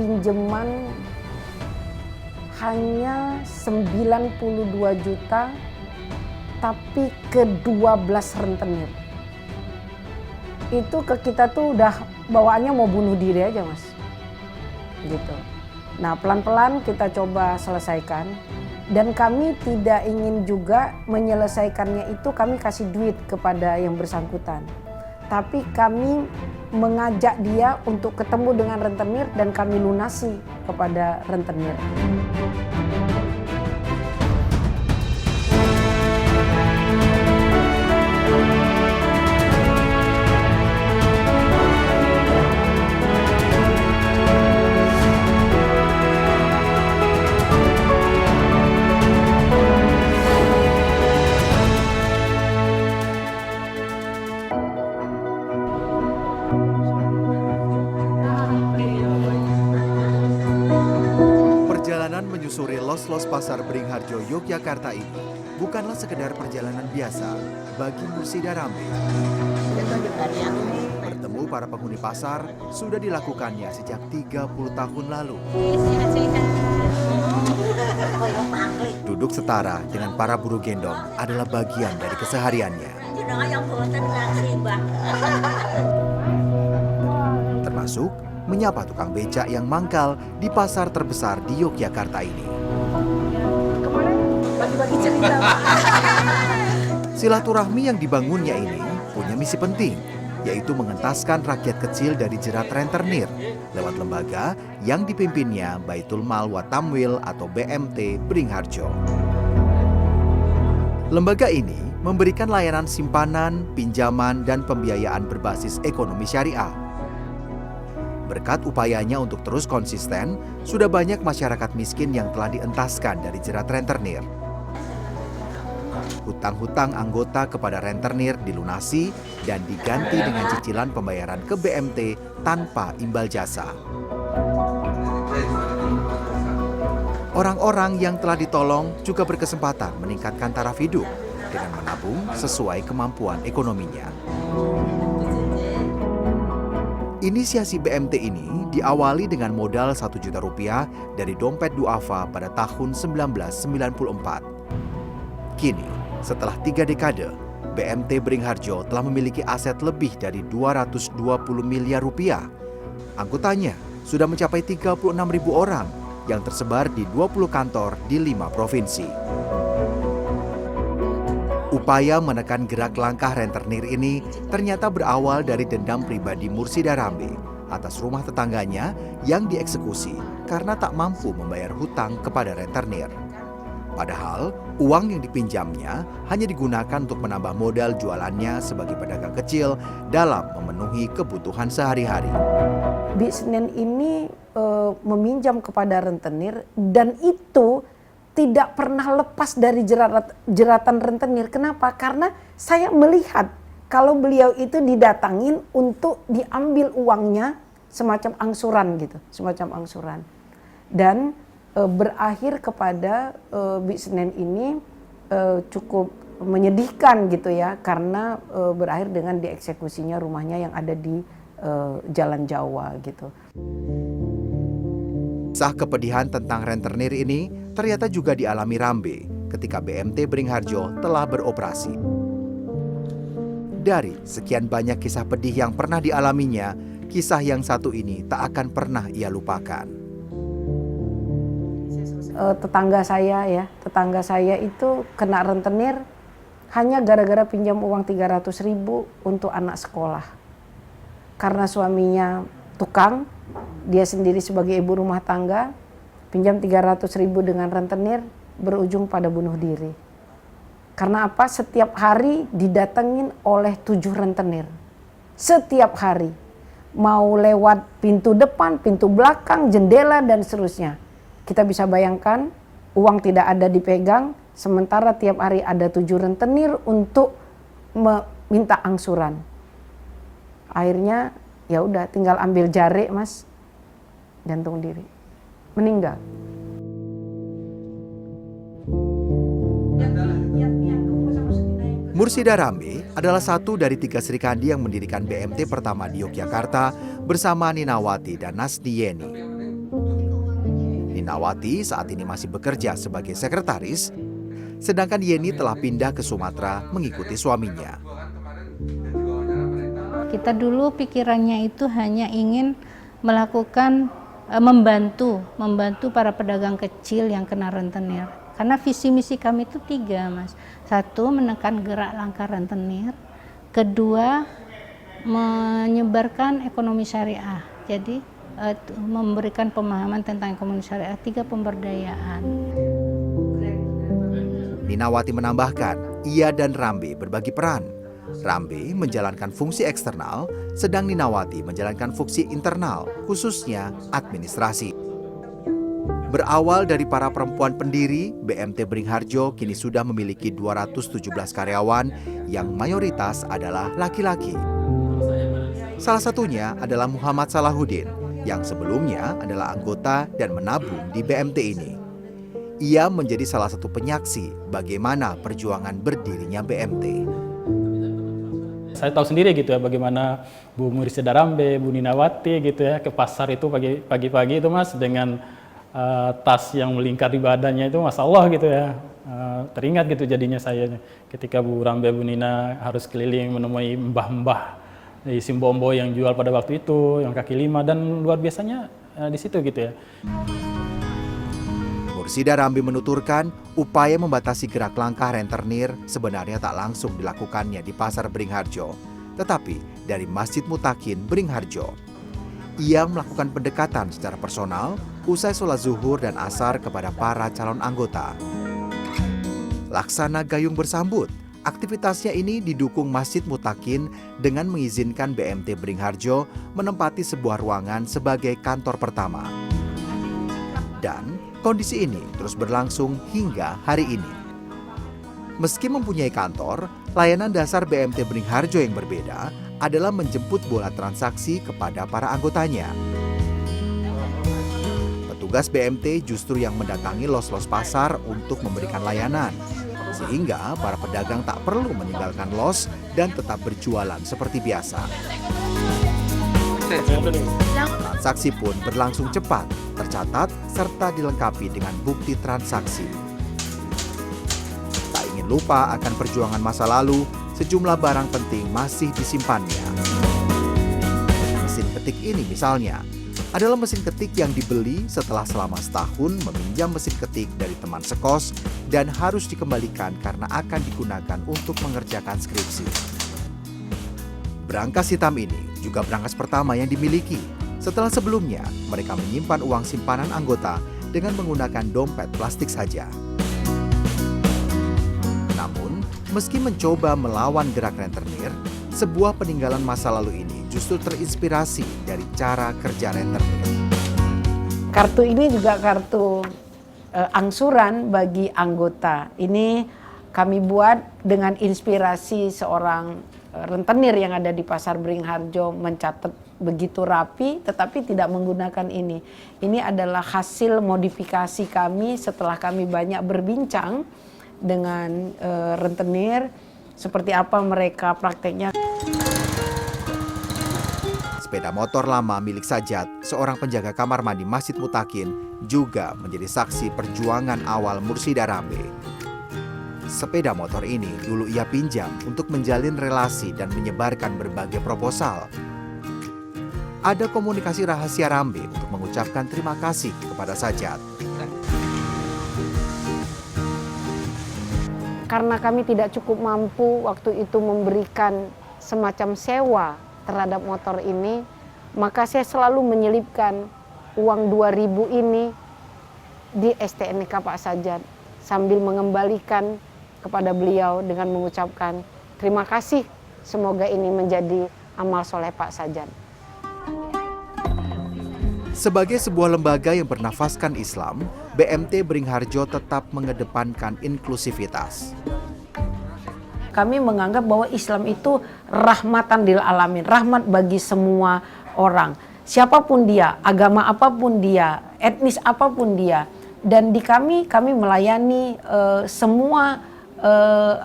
pinjaman hanya 92 juta, tapi ke 12 rentenir. Itu ke kita tuh udah bawaannya mau bunuh diri aja, Mas. Gitu. Nah, pelan-pelan kita coba selesaikan. Dan kami tidak ingin juga menyelesaikannya itu kami kasih duit kepada yang bersangkutan. Tapi kami mengajak dia untuk ketemu dengan rentenir dan kami lunasi kepada rentenir. Perjalanan menyusuri los-los pasar Beringharjo, Yogyakarta ini bukanlah sekedar perjalanan biasa bagi Mursida Rambe. Bertemu para penghuni pasar sudah dilakukannya sejak 30 tahun lalu. Duduk setara dengan para buruh gendong adalah bagian dari kesehariannya. Termasuk menyapa tukang becak yang mangkal di pasar terbesar di Yogyakarta ini. Bagi-bagi cerita. Silaturahmi yang dibangunnya ini punya misi penting, yaitu mengentaskan rakyat kecil dari jerat rentenir lewat lembaga yang dipimpinnya Baitul Mal wa Tamwil atau BMT Beringharjo. Lembaga ini memberikan layanan simpanan, pinjaman, dan pembiayaan berbasis ekonomi syariah. Berkat upayanya untuk terus konsisten, sudah banyak masyarakat miskin yang telah dientaskan dari jerat rentenir. Hutang-hutang anggota kepada rentenir dilunasi dan diganti dengan cicilan pembayaran ke BMT tanpa imbal jasa. Orang-orang yang telah ditolong juga berkesempatan meningkatkan taraf hidup dengan menabung sesuai kemampuan ekonominya. Inisiasi BMT ini diawali dengan modal Rp1 juta dari dompet duafa pada tahun 1994. Kini, setelah 3 dekade, BMT Beringharjo telah memiliki aset lebih dari Rp220 miliar. Anggotanya sudah mencapai 36.000 orang yang tersebar di 20 kantor di 5 provinsi. Upaya menekan gerak langkah rentenir ini ternyata berawal dari dendam pribadi Mursida Rambe atas rumah tetangganya yang dieksekusi karena tak mampu membayar hutang kepada rentenir. Padahal, uang yang dipinjamnya hanya digunakan untuk menambah modal jualannya sebagai pedagang kecil dalam memenuhi kebutuhan sehari-hari. Bisnis ini meminjam kepada rentenir dan itu tidak pernah lepas dari jeratan rentenir. Kenapa? Karena saya melihat kalau beliau itu didatangin untuk diambil uangnya semacam angsuran gitu, semacam angsuran. Dan berakhir kepada bisnis ini cukup menyedihkan gitu ya, karena berakhir dengan dieksekusinya rumahnya yang ada di Jalan Jawa gitu. Kisah kepedihan tentang rentenir ini ternyata juga dialami Rambe ketika BMT Beringharjo telah beroperasi. Dari sekian banyak kisah pedih yang pernah dialaminya, kisah yang satu ini tak akan pernah ia lupakan. Tetangga saya itu kena rentenir hanya gara-gara pinjam uang 300.000 untuk anak sekolah. Karena suaminya tukang, dia sendiri sebagai ibu rumah tangga, pinjam 300.000 dengan rentenir, berujung pada bunuh diri. Karena apa? Setiap hari didatengin oleh 7 rentenir. Setiap hari. Mau lewat pintu depan, pintu belakang, jendela, dan seterusnya. Kita bisa bayangkan, uang tidak ada dipegang, sementara tiap hari ada 7 rentenir untuk meminta angsuran. Akhirnya, ya udah tinggal ambil jari, Mas, gantung diri, meninggal. Mursida Rambe adalah satu dari 3 Serikandi yang mendirikan BMT pertama di Yogyakarta bersama Ninawati dan Nasdi Yeni. Ninawati saat ini masih bekerja sebagai sekretaris, sedangkan Yeni telah pindah ke Sumatera mengikuti suaminya. Kita dulu pikirannya itu hanya ingin melakukan membantu para pedagang kecil yang kena rentenir. Karena visi misi kami itu 3, Mas. 1, menekan gerak langkah rentenir. 2, menyebarkan ekonomi syariah. Jadi memberikan pemahaman tentang ekonomi syariah. 3, pemberdayaan. Ninawati menambahkan, ia dan Rambe berbagi peran. Rambe menjalankan fungsi eksternal, sedang Ninawati menjalankan fungsi internal, khususnya administrasi. Berawal dari para perempuan pendiri, BMT Beringharjo kini sudah memiliki 217 karyawan yang mayoritas adalah laki-laki. Salah satunya adalah Muhammad Salahuddin, yang sebelumnya adalah anggota dan menabung di BMT ini. Ia menjadi salah satu penyaksi bagaimana perjuangan berdirinya BMT. Saya tahu sendiri gitu ya bagaimana Bu Mursyida Rambe, Bu Ninawati gitu ya ke pasar itu pagi-pagi itu Mas dengan tas yang melingkar di badannya itu Masya Allah gitu ya. Teringat gitu jadinya saya ketika Bu Rambe, Bu Nina harus keliling menemui mbah-mbah di Simbombo yang jual pada waktu itu, yang kaki 5 dan luar biasanya di situ gitu ya. Mursyida Rambe menuturkan, upaya membatasi gerak langkah rentenir sebenarnya tak langsung dilakukannya di Pasar Beringharjo, tetapi dari Masjid Mutakin Beringharjo. Ia melakukan pendekatan secara personal usai sholat zuhur dan asar kepada para calon anggota. Laksana gayung bersambut, aktivitasnya ini didukung Masjid Mutakin dengan mengizinkan BMT Beringharjo menempati sebuah ruangan sebagai kantor pertama. Dan kondisi ini terus berlangsung hingga hari ini. Meski mempunyai kantor, layanan dasar BMT Beringharjo yang berbeda adalah menjemput bola transaksi kepada para anggotanya. Petugas BMT justru yang mendatangi los-los pasar untuk memberikan layanan, sehingga para pedagang tak perlu meninggalkan los dan tetap berjualan seperti biasa. Transaksi pun berlangsung cepat, tercatat, serta dilengkapi dengan bukti transaksi. Tak ingin lupa akan perjuangan masa lalu, sejumlah barang penting masih disimpannya. Mesin ketik ini misalnya, adalah mesin ketik yang dibeli setelah selama setahun meminjam mesin ketik dari teman sekos dan harus dikembalikan karena akan digunakan untuk mengerjakan skripsi. Brankas hitam ini juga brankas pertama yang dimiliki. Setelah sebelumnya, mereka menyimpan uang simpanan anggota dengan menggunakan dompet plastik saja. Namun, meski mencoba melawan gerak rentenir, sebuah peninggalan masa lalu ini justru terinspirasi dari cara kerja rentenir. Kartu ini juga kartu angsuran bagi anggota. Ini kami buat dengan inspirasi seorang rentenir yang ada di Pasar Beringharjo, mencatat begitu rapi tetapi tidak menggunakan ini. Ini adalah hasil modifikasi kami setelah kami banyak berbincang dengan rentenir seperti apa mereka prakteknya. Sepeda motor lama milik Sajat, seorang penjaga kamar mandi Masjid Mutakin, juga menjadi saksi perjuangan awal Mursyida Rambe. Sepeda motor ini dulu ia pinjam untuk menjalin relasi dan menyebarkan berbagai proposal. Ada komunikasi rahasia Rambe untuk mengucapkan terima kasih kepada Sajat. Karena kami tidak cukup mampu waktu itu memberikan semacam sewa terhadap motor ini, maka saya selalu menyelipkan uang 2.000 ini di STNK Pak Sajat sambil mengembalikan kepada beliau dengan mengucapkan terima kasih, semoga ini menjadi amal soleh Pak Sajat. Sebagai sebuah lembaga yang bernafaskan Islam, BMT Beringharjo tetap mengedepankan inklusivitas. Kami menganggap bahwa Islam itu rahmatan lil alamin, rahmat bagi semua orang. Siapapun dia, agama apapun dia, etnis apapun dia. Dan di kami melayani semua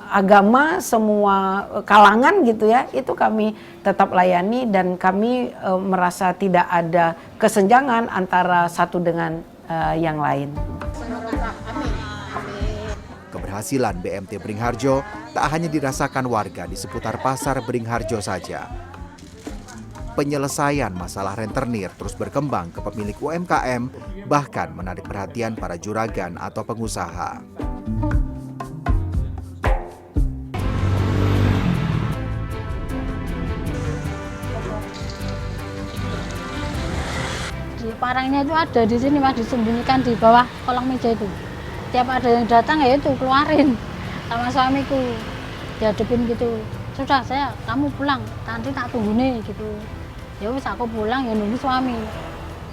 agama, semua kalangan gitu ya, itu kami tetap layani dan kami merasa tidak ada kesenjangan antara satu dengan yang lain. Keberhasilan BMT Beringharjo tak hanya dirasakan warga di seputar pasar Beringharjo saja. Penyelesaian masalah rentenir terus berkembang ke pemilik UMKM, bahkan menarik perhatian para juragan atau pengusaha. Parangnya itu ada di sini Mas, disembunyikan di bawah kolong meja itu. Tiap ada yang datang ya itu keluarin sama suamiku, dihadapin gitu. Sudah kamu pulang, nanti tak tunggu nih gitu. Ya wis aku pulang ya nunggu suami.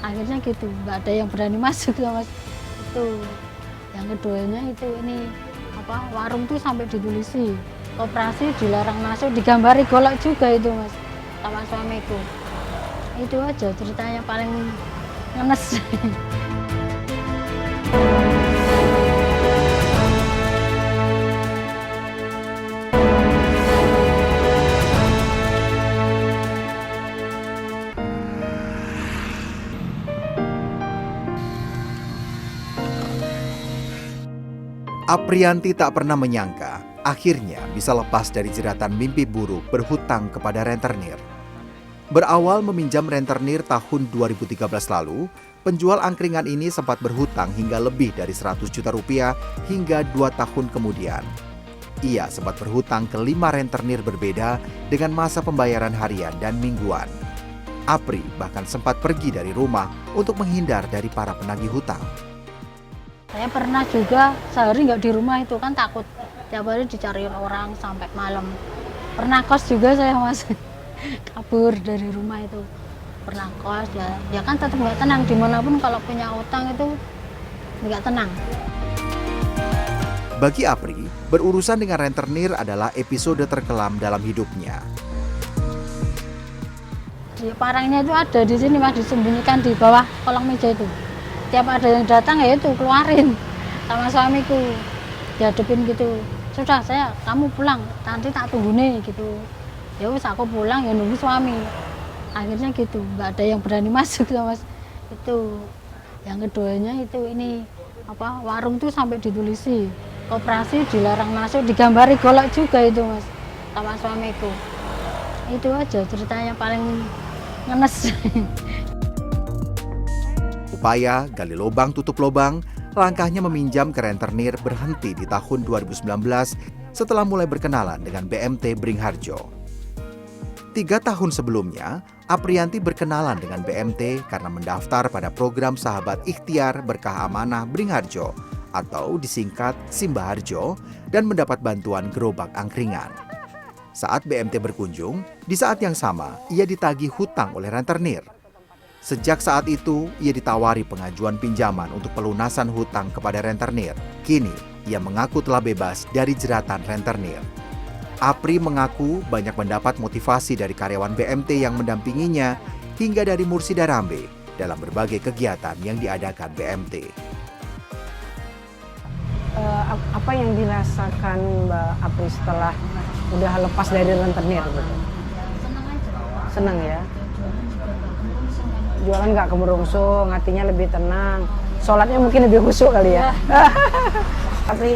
Akhirnya gitu, nggak ada yang berani masuk ya Mas. Itu. Yang keduanya itu ini warung tuh sampai ditulisi. Koperasi dilarang masuk, digambari golok juga itu Mas sama suamiku. Itu aja ceritanya paling ngenes. Aprianti tak pernah menyangka akhirnya bisa lepas dari jeratan mimpi buruk berhutang kepada rentenir. Berawal meminjam rentenir tahun 2013 lalu, penjual angkringan ini sempat berhutang hingga lebih dari 100 juta rupiah hingga 2 tahun kemudian. Ia sempat berhutang ke 5 rentenir berbeda dengan masa pembayaran harian dan mingguan. Apri bahkan sempat pergi dari rumah untuk menghindar dari para penagih hutang. Saya pernah juga sehari nggak di rumah itu kan takut. Tiap hari dicariin orang sampai malam. Pernah kos juga saya Mas. Kabur dari rumah itu. Pernah kos ya kan tetap nggak tenang. Dimanapun kalau punya utang itu nggak tenang. Bagi Apri, berurusan dengan rentenir adalah episode terkelam dalam hidupnya. Parangnya itu ada di sini Mas, disembunyikan di bawah kolong meja itu. Tiap ada yang datang ya itu keluarin sama suamiku, dihadapin gitu. Sudah kamu pulang, nanti tak tunggu nih gitu. Ya wis aku pulang ya nunggu suami. Akhirnya gitu, nggak ada yang berani masuk ya Mas. Itu. Yang keduanya itu ini warung tuh sampai ditulisi. Koperasi dilarang masuk, digambari golok juga itu Mas sama suamiku. Itu aja ceritanya paling ngenes. Upaya gali lubang tutup lubang, langkahnya meminjam ke rentenir berhenti di tahun 2019 setelah mulai berkenalan dengan BMT Beringharjo. 3 tahun sebelumnya, Aprianti berkenalan dengan BMT karena mendaftar pada program Sahabat Ikhtiar Berkah Amanah Beringharjo atau disingkat Simbaharjo dan mendapat bantuan gerobak angkringan. Saat BMT berkunjung, di saat yang sama ia ditagih hutang oleh rentenir. Sejak saat itu, ia ditawari pengajuan pinjaman untuk pelunasan hutang kepada rentenir. Kini, ia mengaku telah bebas dari jeratan rentenir. Apri mengaku banyak mendapat motivasi dari karyawan BMT yang mendampinginya hingga dari Mursida Rambe dalam berbagai kegiatan yang diadakan BMT. Apa yang dirasakan Mbak Apri setelah udah lepas dari rentenir? Senang ya? Jualan nggak kemerungsung, hatinya lebih tenang, sholatnya mungkin lebih khusyuk kali ya. Apri.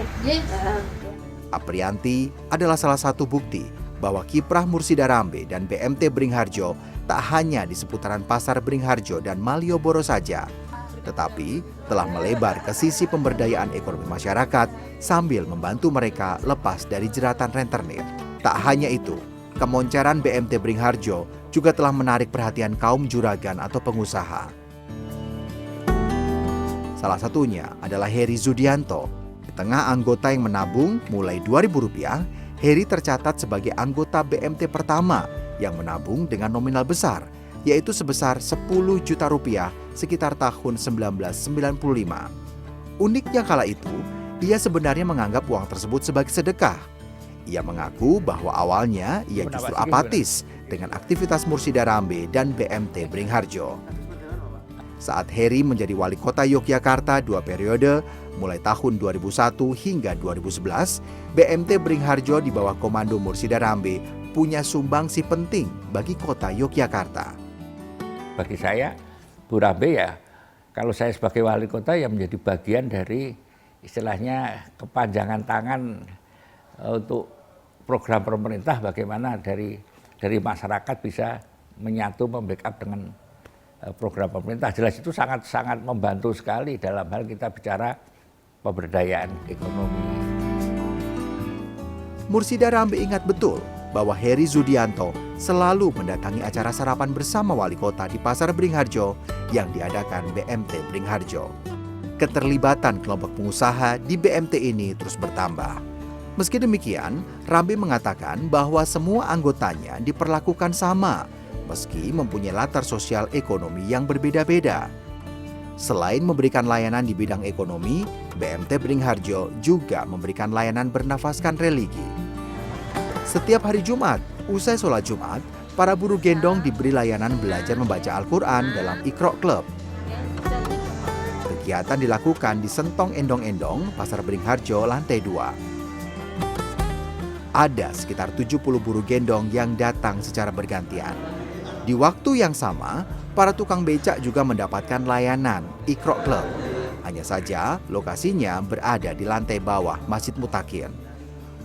Aprianti adalah salah satu bukti bahwa kiprah Mursida Rambe dan BMT Beringharjo tak hanya di seputaran pasar Beringharjo dan Malioboro saja, tetapi telah melebar ke sisi pemberdayaan ekonomi masyarakat sambil membantu mereka lepas dari jeratan rentenir. Tak hanya itu, kemoncaran BMT Beringharjo juga telah menarik perhatian kaum juragan atau pengusaha. Salah satunya adalah Heri Zudianto. Di tengah anggota yang menabung mulai Rp2.000, Heri tercatat sebagai anggota BMT pertama yang menabung dengan nominal besar, yaitu sebesar Rp10 juta sekitar tahun 1995. Uniknya kala itu, ia sebenarnya menganggap uang tersebut sebagai sedekah. Ia mengaku bahwa awalnya ia justru apatis dengan aktivitas Mursida Rambe dan BMT Beringharjo. Saat Heri menjadi wali kota Yogyakarta 2 periode, mulai tahun 2001 hingga 2011, BMT Beringharjo di bawah komando Mursida Rambe punya sumbangsi penting bagi kota Yogyakarta. Bagi saya, Bu Rambe ya kalau saya sebagai wali kota ya menjadi bagian dari istilahnya kepanjangan tangan untuk program pemerintah, bagaimana dari masyarakat bisa menyatu, membackup dengan program pemerintah. Jelas itu sangat membantu sekali dalam hal kita bicara pemberdayaan ekonomi. Mursida Rambe ingat betul bahwa Heri Zudianto selalu mendatangi acara sarapan bersama wali kota di Pasar Beringharjo yang diadakan BMT Beringharjo. Keterlibatan kelompok pengusaha di BMT ini terus bertambah. Meski demikian, Rambe mengatakan bahwa semua anggotanya diperlakukan sama, meski mempunyai latar sosial ekonomi yang berbeda-beda. Selain memberikan layanan di bidang ekonomi, BMT Beringharjo juga memberikan layanan bernafaskan religi. Setiap hari Jumat, usai sholat Jumat, para buruh gendong diberi layanan belajar membaca Al-Quran dalam Iqra Club. Kegiatan dilakukan di Sentong Endong-Endong, Pasar Beringharjo, lantai 2. Ada sekitar 70 buruh gendong yang datang secara bergantian. Di waktu yang sama, para tukang becak juga mendapatkan layanan Iqra Club. Hanya saja, lokasinya berada di lantai bawah Masjid Mutakin.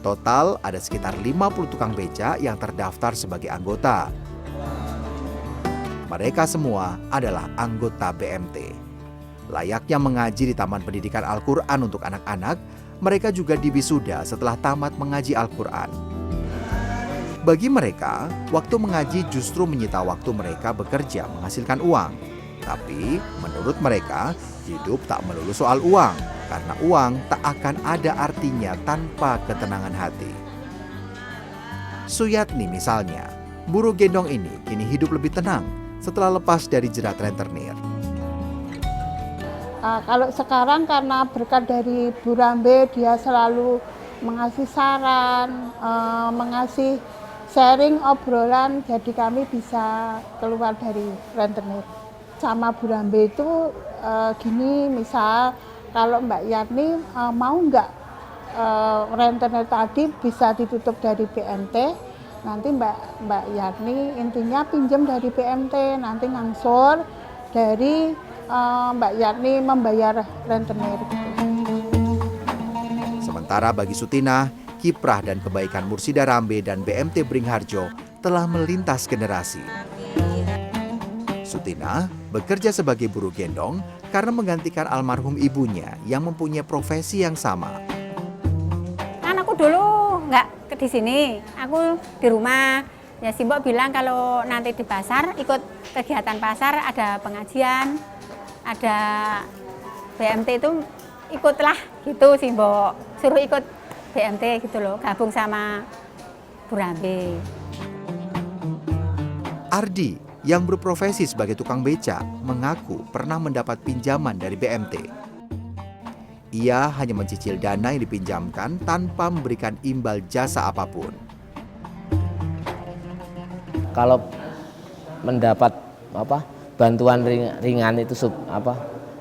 Total ada sekitar 50 tukang becak yang terdaftar sebagai anggota. Mereka semua adalah anggota BMT. Layaknya mengaji di Taman Pendidikan Al-Quran untuk anak-anak, mereka juga diwisuda setelah tamat mengaji Al-Quran. Bagi mereka, waktu mengaji justru menyita waktu mereka bekerja menghasilkan uang. Tapi menurut mereka, hidup tak melulu soal uang, karena uang tak akan ada artinya tanpa ketenangan hati. Suyatni misalnya, buruh gendong ini kini hidup lebih tenang setelah lepas dari jerat rentenir. Kalau sekarang karena berkat dari Bu Rambe, dia selalu mengasih saran, mengasih sharing obrolan, jadi kami bisa keluar dari rentenir. Sama Bu Rambe itu gini, misal kalau Mbak Yani mau nggak rentenir tadi bisa ditutup dari BMT, nanti Mbak Yani intinya pinjam dari BMT, nanti ngangsur dari Mbak Yani membayar rentenir. Sementara bagi Sutinah, kiprah dan kebaikan Mursida Rambe dan BMT Beringharjo telah melintas generasi. Sutinah bekerja sebagai buruh gendong karena menggantikan almarhum ibunya yang mempunyai profesi yang sama. Kan aku dulu nggak di sini, aku di rumah. Ya Simbok bilang kalau nanti di pasar ikut kegiatan pasar, ada pengajian, ada BMT itu ikutlah gitu Simbok, suruh ikut BMT gitu loh, gabung sama Bu Rambe. Ardi yang berprofesi sebagai tukang becak mengaku pernah mendapat pinjaman dari BMT. Ia hanya mencicil dana yang dipinjamkan tanpa memberikan imbal jasa apapun. Kalau mendapat bantuan ringan itu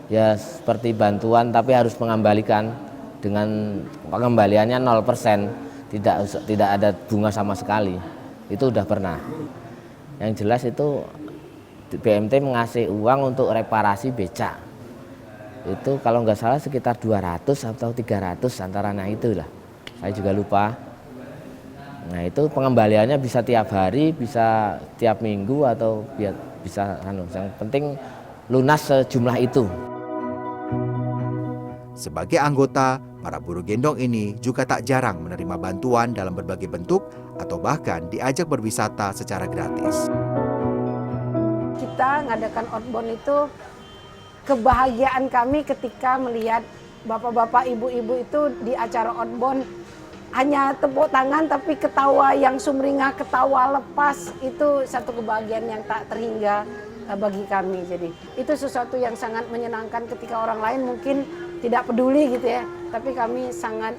ya seperti bantuan, tapi harus mengembalikan dengan pengembaliannya 0%, tidak ada bunga sama sekali. Itu udah pernah. Yang jelas itu BMT mengasih uang untuk reparasi becak. Itu kalau nggak salah sekitar 200 atau 300 antaranya itulah. Saya juga lupa. Nah itu pengembaliannya bisa tiap hari, bisa tiap minggu atau bisa yang penting lunas sejumlah itu. Sebagai anggota, para buruh gendong ini juga tak jarang menerima bantuan dalam berbagai bentuk atau bahkan diajak berwisata secara gratis. Kita ngadakan outbound itu kebahagiaan kami ketika melihat bapak-bapak, ibu-ibu itu di acara outbound hanya tepuk tangan tapi ketawa yang sumringah, ketawa lepas, itu satu kebahagiaan yang tak terhingga bagi kami. Jadi itu sesuatu yang sangat menyenangkan ketika orang lain mungkin tidak peduli gitu ya, tapi kami sangat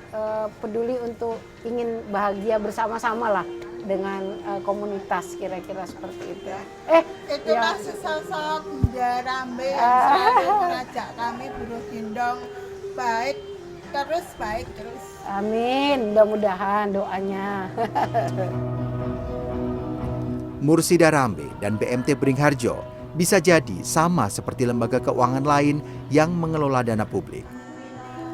peduli untuk ingin bahagia bersama-sama lah dengan komunitas, kira-kira seperti itu. Itulah ya. Sesosok Bunda Rambe yang selalu mengajak kami buruh gendong baik terus. Amin, mudah-mudahan doanya. Mursida Rambe dan BMT Beringharjo bisa jadi sama seperti lembaga keuangan lain yang mengelola dana publik.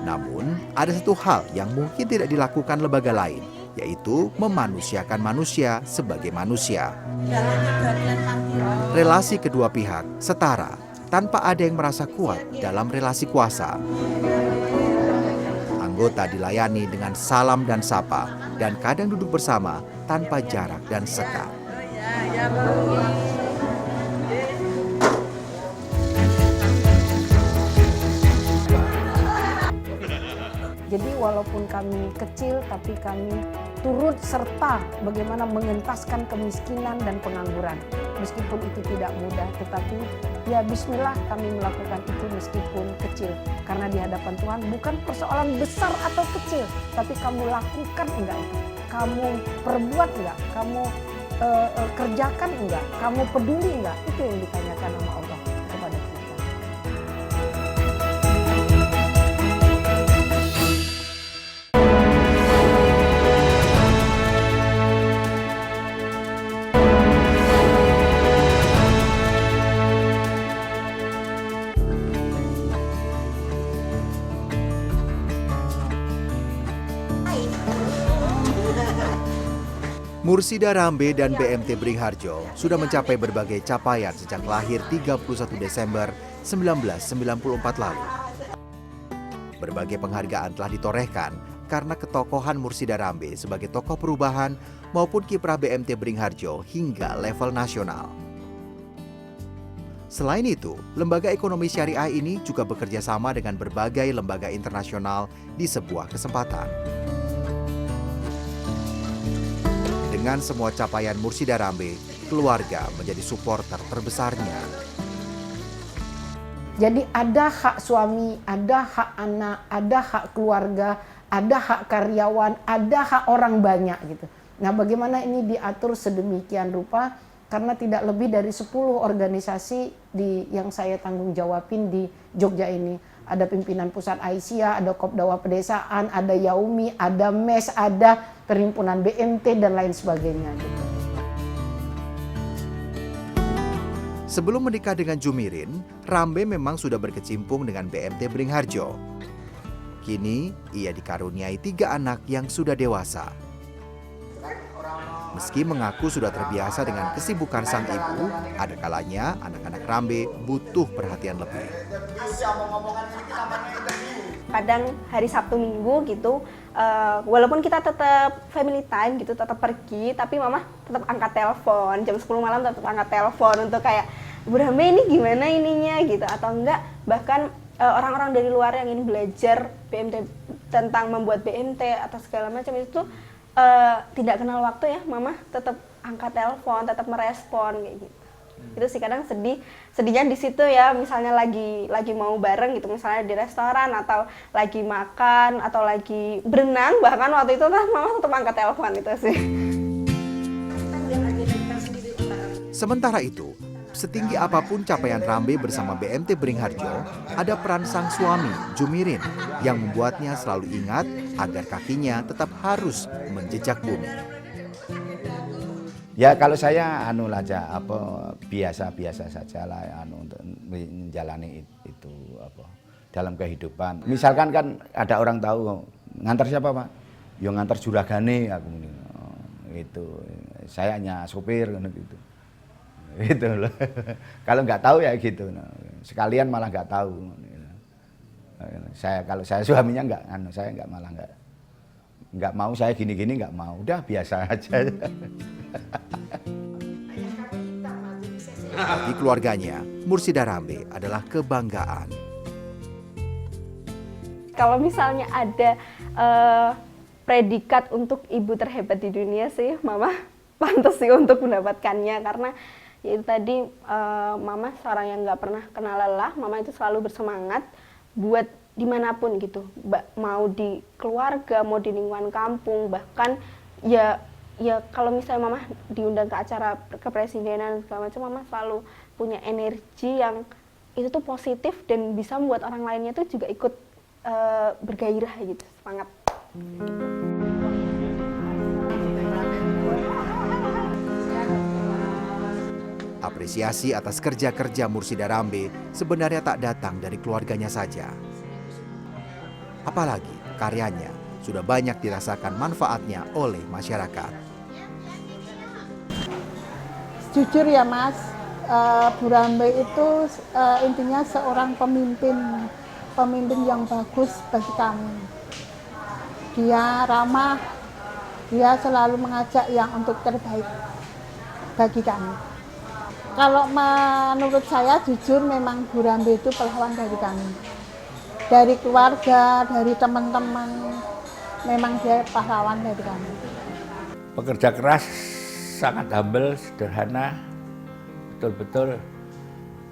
Namun, ada satu hal yang mungkin tidak dilakukan lembaga lain, yaitu memanusiakan manusia sebagai manusia. Relasi kedua pihak setara, tanpa ada yang merasa kuat dalam relasi kuasa. Anggota dilayani dengan salam dan sapa, dan kadang duduk bersama tanpa jarak dan sekat. Jadi walaupun kami kecil, tapi kami turut serta bagaimana mengentaskan kemiskinan dan pengangguran. Meskipun itu tidak mudah, tetapi ya bismillah kami melakukan itu meskipun kecil. Karena di hadapan Tuhan bukan persoalan besar atau kecil, tapi kamu lakukan enggak itu. Kamu perbuat enggak, kamu kerjakan enggak, kamu peduli enggak, itu yang ditanyakan sama Allah kepada kita. Mursida Rambe dan BMT Beringharjo sudah mencapai berbagai capaian sejak lahir 31 Desember 1994 lalu. Berbagai penghargaan telah ditorehkan karena ketokohan Mursida Rambe sebagai tokoh perubahan maupun kiprah BMT Beringharjo hingga level nasional. Selain itu, lembaga ekonomi syariah ini juga bekerja sama dengan berbagai lembaga internasional di sebuah kesempatan. Dengan semua capaian Mursida Rambe, keluarga menjadi supporter terbesarnya. Jadi ada hak suami, ada hak anak, ada hak keluarga, ada hak karyawan, ada hak orang banyak gitu. Nah, bagaimana ini diatur sedemikian rupa karena tidak lebih dari 10 organisasi yang saya tanggung jawabin di Jogja ini. Ada pimpinan pusat Aisyah, ada Kopdawa Pedesaan, ada Yaumi, ada MES, ada Perhimpunan BMT dan lain sebagainya gitu. Sebelum menikah dengan Jumirin, Rambe memang sudah berkecimpung dengan BMT Beringharjo. Kini ia dikaruniai 3 anak yang sudah dewasa. Meski mengaku sudah terbiasa dengan kesibukan sang ibu, ada kalanya anak-anak Rambe butuh perhatian lebih. Kadang hari Sabtu Minggu gitu, walaupun kita tetap family time gitu, tetap pergi, tapi mama tetap angkat telepon, jam 10 malam tetap angkat telepon untuk kayak, Bu Rambe ini gimana ininya gitu, atau enggak bahkan orang-orang dari luar yang ingin belajar BMT tentang membuat BMT atau segala macam itu tidak kenal waktu ya, mama tetap angkat telepon, tetap merespon kayak gitu. Itu sih kadang sedihnya di situ ya, misalnya lagi mau bareng gitu, misalnya di restoran atau lagi makan atau lagi berenang, bahkan waktu itu kan mama tetap angkat telepon itu sih. Sementara itu, setinggi apapun capaian Rambe bersama BMT Beringharjo, ada peran sang suami, Jumirin, yang membuatnya selalu ingat agar kakinya tetap harus menjejak bumi. Ya kalau saya aja biasa-biasa saja lah untuk menjalani itu dalam kehidupan. Misalkan kan ada orang tahu ngantar siapa Pak? Yo ngantar juragane aku itu. Saya hanya sopir gitu. Itu loh. Kalau nggak tahu ya gitu. Sekalian malah nggak tahu. Kalau saya suaminya saya nggak mau saya gini-gini nggak mau. Udah biasa aja. Bagi keluarganya, Mursida Rambe adalah kebanggaan. Kalau misalnya ada predikat untuk ibu terhebat di dunia sih, mama pantas sih untuk mendapatkannya karena ya itu tadi mama seorang yang nggak pernah kenal lelah, mama itu selalu bersemangat buat dimanapun gitu, mau di keluarga, mau di lingkungan kampung, bahkan ya kalau misalnya mama diundang ke acara kepresidenan segala macam, mama selalu punya energi yang itu tuh positif dan bisa membuat orang lainnya tuh juga ikut bergairah gitu, semangat. Apresiasi atas kerja-kerja Mursida Rambe sebenarnya tak datang dari keluarganya saja. Apalagi karyanya sudah banyak dirasakan manfaatnya oleh masyarakat. Jujur ya Mas, Bu Rambe itu intinya seorang pemimpin yang bagus bagi kami. Dia ramah, dia selalu mengajak yang untuk terbaik bagi kami. Kalau menurut saya jujur memang Bu Rambe itu pahlawan dari kami. Dari keluarga, dari teman-teman, memang dia pahlawan dari kami. Pekerja keras, sangat humble, sederhana, betul-betul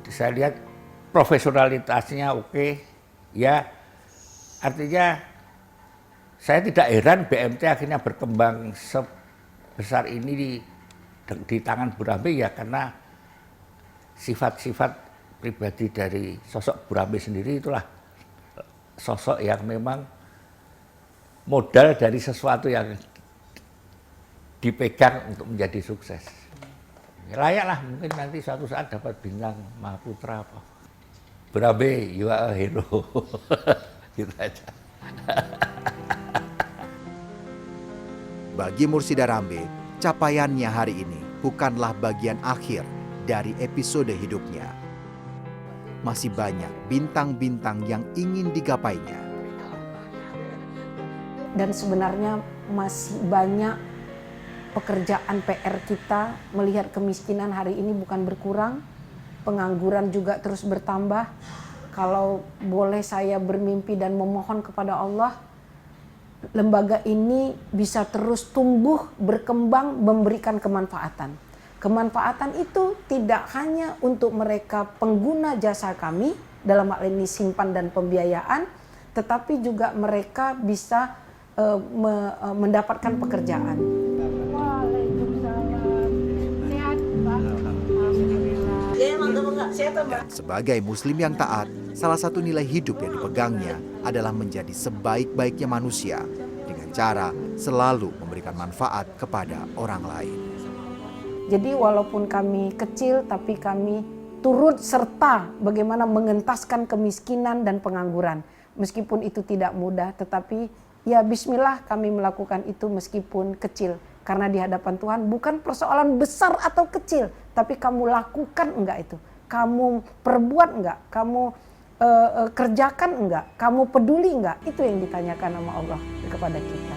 saya lihat profesionalitasnya oke. Ya, artinya saya tidak heran BMT akhirnya berkembang sebesar ini di tangan Bu Rambe ya, karena sifat-sifat pribadi dari sosok Bu Rambe sendiri itulah sosok yang memang modal dari sesuatu yang dipegang untuk menjadi sukses. Layaklah mungkin nanti suatu saat dapat bintang Mahaputra apa. Bu Rambe, you are a hero. Gitu aja. Bagi Mursida Rambe, capaiannya hari ini bukanlah bagian akhir dari episode hidupnya. Masih banyak bintang-bintang yang ingin digapainya. Dan sebenarnya masih banyak pekerjaan PR kita. Melihat kemiskinan hari ini bukan berkurang, pengangguran juga terus bertambah. Kalau boleh saya bermimpi dan memohon kepada Allah, lembaga ini bisa terus tumbuh, berkembang, memberikan kemanfaatan. Kemanfaatan itu tidak hanya untuk mereka pengguna jasa kami, dalam hal ini simpan dan pembiayaan, tetapi juga mereka bisa mendapatkan pekerjaan. Dan sebagai muslim yang taat, salah satu nilai hidup yang dipegangnya adalah menjadi sebaik-baiknya manusia dengan cara selalu memberikan manfaat kepada orang lain. Jadi walaupun kami kecil, tapi kami turut serta bagaimana mengentaskan kemiskinan dan pengangguran. Meskipun itu tidak mudah, tetapi ya bismillah kami melakukan itu meskipun kecil. Karena di hadapan Tuhan bukan persoalan besar atau kecil, tapi kamu lakukan enggak itu. Kamu perbuat enggak, kamu kerjakan enggak, kamu peduli enggak, itu yang ditanyakan sama Allah kepada kita.